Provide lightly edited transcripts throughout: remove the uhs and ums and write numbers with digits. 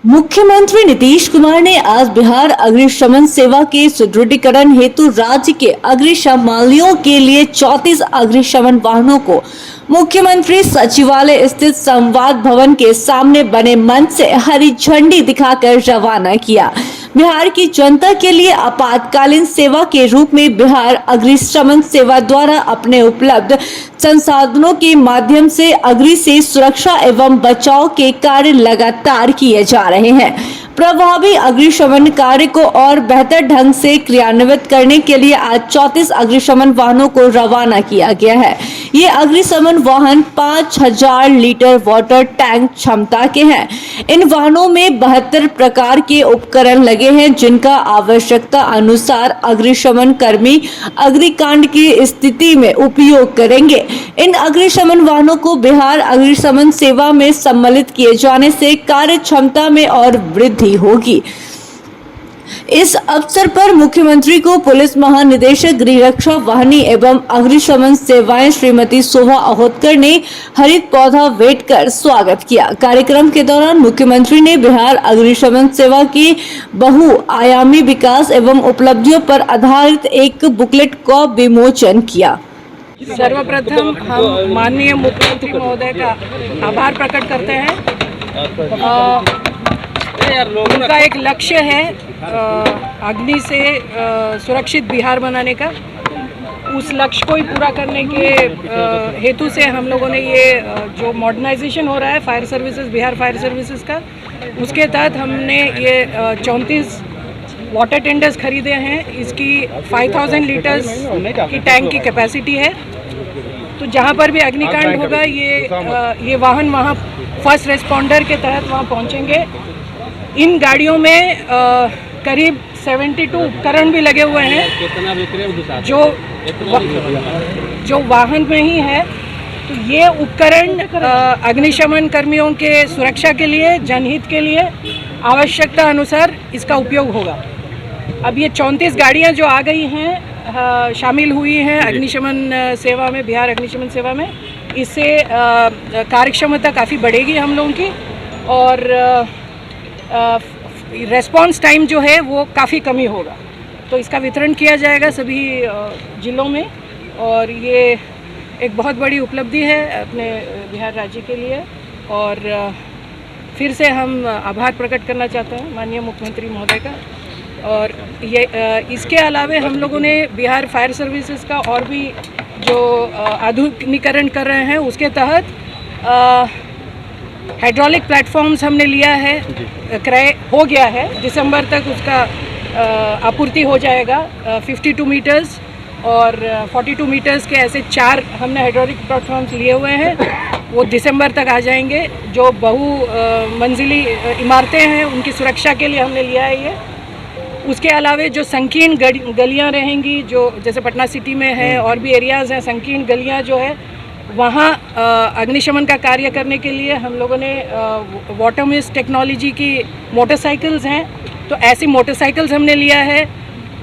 मुख्यमंत्री नीतीश कुमार ने आज बिहार अग्निशमन सेवा के सुदृढ़ीकरण हेतु राज्य के अग्निशमनियों के लिए 34 अग्निशमन वाहनों को मुख्यमंत्री सचिवालय स्थित संवाद भवन के सामने बने मंच से हरी झंडी दिखाकर रवाना किया। बिहार की जनता के लिए आपातकालीन सेवा के रूप में बिहार अग्निशमन सेवा द्वारा अपने उपलब्ध संसाधनों के माध्यम से अग्नि से सुरक्षा एवं बचाव के कार्य लगातार किए जा रहे हैं। प्रभावी अग्निशमन कार्य को और बेहतर ढंग से क्रियान्वित करने के लिए आज 34 अग्निशमन वाहनों को रवाना किया गया है। ये अग्निशमन वाहन 5000 लीटर वाटर टैंक क्षमता के हैं। इन वाहनों में 72 प्रकार के उपकरण लगे हैं, जिनका आवश्यकता अनुसार अग्निशमन कर्मी अग्निकांड की स्थिति में उपयोग करेंगे। इन अग्निशमन वाहनों को बिहार अग्निशमन सेवा में सम्मिलित किए जाने से कार्य क्षमता में और वृद्धि होगी। इस अवसर पर मुख्यमंत्री को पुलिस महानिदेशक गृह रक्षा वाहिनी एवं अग्निशमन सेवाएं श्रीमती शोभा अहोतकर ने हरित पौधा भेंट कर स्वागत किया। कार्यक्रम के दौरान मुख्यमंत्री ने बिहार अग्निशमन सेवा की बहुआयामी विकास एवं उपलब्धियों पर आधारित एक बुकलेट का विमोचन किया। सर्वप्रथम हम माननीय मुख्यमंत्री महोदय का आभार प्रकट करते हैं। उनका एक लक्ष्य है अग्नि से सुरक्षित बिहार बनाने का। उस लक्ष्य को ही पूरा करने के हेतु से हम लोगों ने ये जो मॉडर्नाइजेशन हो रहा है fire services, Bihar fire services का, उसके तहत हमने ये 34 वाटर टेंडर्स खरीदे हैं। इसकी 5000 लीटर्स की टैंक की कैपेसिटी है। तो जहाँ पर भी अग्निकांड होगा ये वाहन वहाँ फर्स्ट रिस्पॉन्डर के तहत वहाँ पहुँचेंगे। इन गाड़ियों में करीब 72 उपकरण भी लगे हुए हैं जो वाहन में ही है। तो ये उपकरण अग्निशमन कर्मियों के सुरक्षा के लिए, जनहित के लिए आवश्यकता अनुसार इसका उपयोग होगा। अब ये 34 गाड़ियाँ जो आ गई हैं, शामिल हुई हैं अग्निशमन सेवा में, बिहार अग्निशमन सेवा में, इससे कार्यक्षमता काफ़ी बढ़ेगी हम लोगों की और रेस्पॉन्स टाइम जो है वो काफ़ी कमी होगा। तो इसका वितरण किया जाएगा सभी जिलों में और ये एक बहुत बड़ी उपलब्धि है अपने बिहार राज्य के लिए। और फिर से हम आभार प्रकट करना चाहते हैं माननीय मुख्यमंत्री महोदय का। और ये इसके अलावे हम लोगों ने बिहार फायर सर्विसेज का और भी जो आधुनिकीकरण कर रहे हैं, उसके तहत हाइड्रोलिक प्लेटफॉर्म्स हमने लिया है, क्रय हो गया है। दिसंबर तक उसका आपूर्ति हो जाएगा। 52 मीटर्स और 42 मीटर्स के ऐसे 4 हमने हाइड्रोलिक प्लेटफॉर्म्स लिए हुए हैं। वो दिसंबर तक आ जाएंगे। जो मंजिली इमारतें हैं उनकी सुरक्षा के लिए हमने लिया है ये। उसके अलावे जो संकीर्ण गलियां रहेंगी, जो जैसे पटना सिटी में है और भी एरियाज़ हैं, संकीर्ण गलियां जो है वहाँ अग्निशमन का कार्य करने के लिए हम लोगों ने वाटर मिस्ट टेक्नोलॉजी की मोटरसाइकिल्स हैं, तो ऐसी मोटरसाइकिल्स हमने लिया है।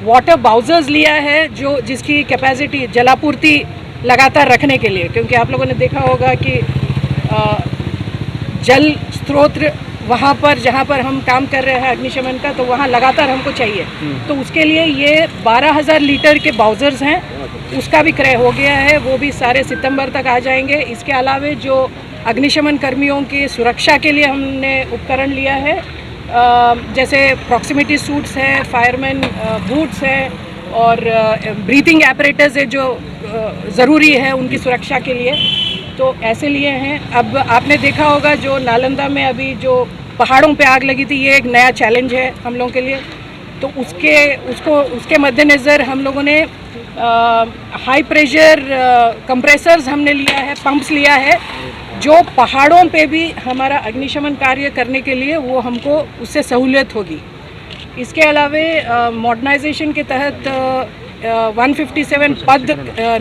वाटर बाउजर्स लिया है जिसकी कैपेसिटी जलापूर्ति लगातार रखने के लिए, क्योंकि आप लोगों ने देखा होगा कि जल स्रोत वहाँ पर जहाँ पर हम काम कर रहे हैं अग्निशमन का, तो वहाँ लगातार हमको चाहिए। तो उसके लिए ये 12000 लीटर के बाउजर्स हैं, उसका भी क्रय हो गया है। वो भी सारे सितंबर तक आ जाएंगे। इसके अलावे जो अग्निशमन कर्मियों की सुरक्षा के लिए हमने उपकरण लिया है, जैसे प्रॉक्सिमिटी सूट्स हैं, फायरमैन बूट्स हैं और ब्रीथिंग एपरेटस है जो ज़रूरी है उनकी सुरक्षा के लिए, तो ऐसे लिए हैं। अब आपने देखा होगा जो नालंदा में अभी जो पहाड़ों पे आग लगी थी, ये एक नया चैलेंज है हम लोगों के लिए। तो उसके मद्देनज़र हम लोगों ने हाई प्रेशर कंप्रेसर्स हमने लिया है, पंप्स लिया है, जो पहाड़ों पे भी हमारा अग्निशमन कार्य करने के लिए वो हमको उससे सहूलियत होगी। इसके अलावे मॉडर्नाइजेशन के तहत 157 पद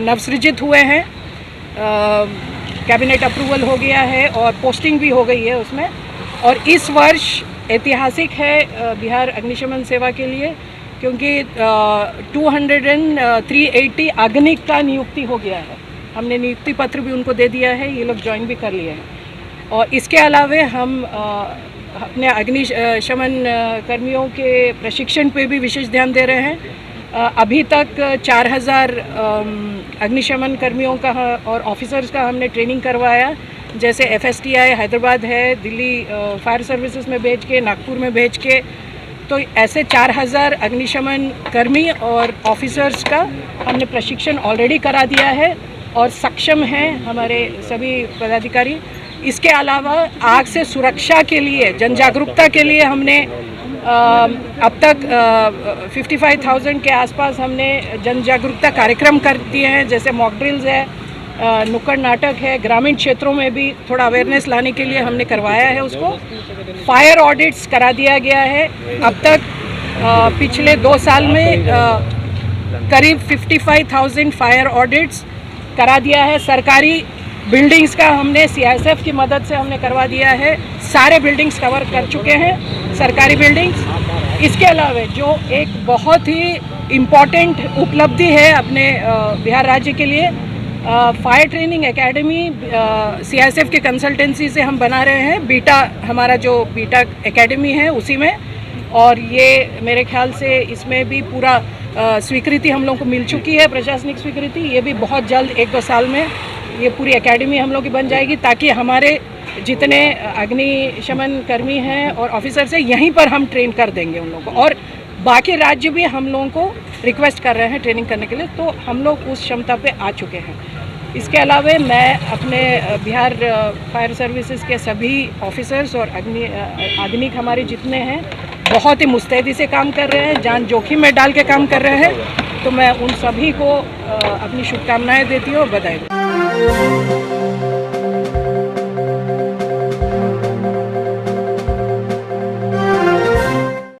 नवसृजित हुए हैं। कैबिनेट अप्रूवल हो गया है और पोस्टिंग भी हो गई है उसमें। और इस वर्ष ऐतिहासिक है बिहार अग्निशमन सेवा के लिए, क्योंकि 380 अग्निक का नियुक्ति हो गया है। हमने नियुक्ति पत्र भी उनको दे दिया है, ये लोग ज्वाइन भी कर लिए हैं। और इसके अलावे हम अपने अग्निशमन कर्मियों के प्रशिक्षण पे भी विशेष ध्यान दे रहे हैं। अभी तक 4000 अग्निशमन कर्मियों का और ऑफिसर्स का हमने ट्रेनिंग करवाया, जैसे FSTI हैदराबाद है, दिल्ली फायर सर्विसेज में भेज के, नागपुर में भेज के, तो ऐसे 4000 अग्निशमन कर्मी और ऑफिसर्स का हमने प्रशिक्षण ऑलरेडी करा दिया है और सक्षम हैं हमारे सभी पदाधिकारी। इसके अलावा आग से सुरक्षा के लिए, जन जागरूकता के लिए हमने अब तक 55,000 के आसपास हमने जन जागरूकता कार्यक्रम कर दिए हैं, जैसे मॉक ड्रिल्स है, नुक्कड़ नाटक है, ग्रामीण क्षेत्रों में भी थोड़ा अवेयरनेस लाने के लिए हमने करवाया है उसको। फायर ऑडिट्स करा दिया गया है। अब तक पिछले 2 साल में करीब 55,000 फायर ऑडिट्स करा दिया है। सरकारी बिल्डिंग्स का हमने CISF की मदद से हमने करवा दिया है, सारे बिल्डिंग्स कवर कर चुके हैं, सरकारी बिल्डिंग्स। इसके अलावा जो एक बहुत ही इम्पॉर्टेंट उपलब्धि है अपने बिहार राज्य के लिए, फायर ट्रेनिंग एकेडमी CISF के कंसल्टेंसी से हम बना रहे हैं। बीटा, हमारा जो बीटा एकेडमी है उसी में, और ये मेरे ख्याल से इसमें भी पूरा स्वीकृति हम लोग को मिल चुकी है, प्रशासनिक स्वीकृति। ये भी बहुत जल्द 1-2 साल में ये पूरी एकेडमी हम लोग की बन जाएगी, ताकि हमारे जितने अग्निशमन कर्मी हैं और ऑफिसर्स हैं यहीं पर हम ट्रेन कर देंगे उन लोगों को। और बाकी राज्य भी हम लोगों को रिक्वेस्ट कर रहे हैं ट्रेनिंग करने के लिए, तो हम लोग उस क्षमता पे आ चुके हैं। इसके अलावा मैं अपने बिहार फायर सर्विसेज के सभी ऑफिसर्स और आधुनिक हमारे जितने हैं बहुत ही मुस्तैदी से काम कर रहे हैं, जान जोखिम में डाल के काम कर रहे हैं, तो मैं उन सभी को अपनी शुभकामनाएं देती हूँ और बधाई।